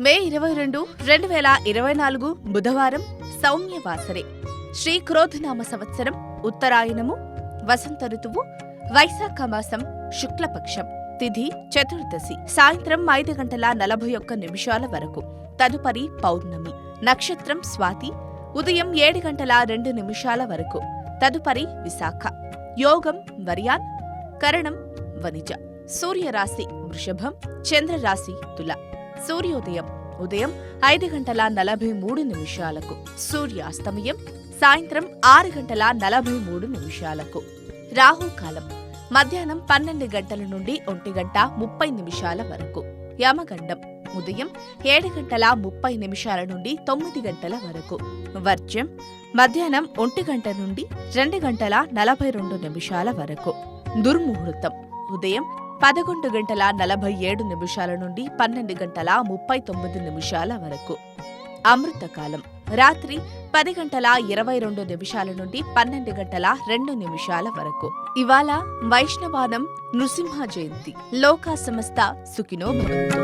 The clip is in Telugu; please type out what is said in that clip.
మే 22, 2024 బుధవారం సౌమ్యవాసరే. శ్రీ క్రోధనామ సంవత్సరం, ఉత్తరాయణము, వసంత ఋతువు, వైశాఖ మాసం, శుక్లపక్షం, తిథి చతుర్దశి, సాయంత్రం 5:41 వరకు. తదుపరి పౌర్ణమి. నక్షత్రం స్వాతి, ఉదయం 7:02 వరకు. తదుపరి విశాఖ. యోగం వర్యాన్, కరణం వనిజ. సూర్యరాశి వృషభం, చంద్రరాశి తుల. సూర్యోదయం ఉదయం 5:43. సూర్యాస్తమయం సాయంత్రం 6:43. రాహుకాలం మధ్యాహ్నం 12 గంటల నుండి 1:30 వరకు. యమగండం ఉదయం 7:30 నుండి 9 గంటల వరకు. వర్జ్యం మధ్యాహ్నం 1 గంట నుండి 2:42 వరకు. దుర్ముహూర్తం ఉదయం 11:47 నుండి 12:39 వరకు. అమృతకాలం రాత్రి 10:22 నుండి 12:02 వరకు. ఇవాళ వైష్ణవానం నృసింహ జయంతి. లోకా సమస్త సుఖినో భవంతు.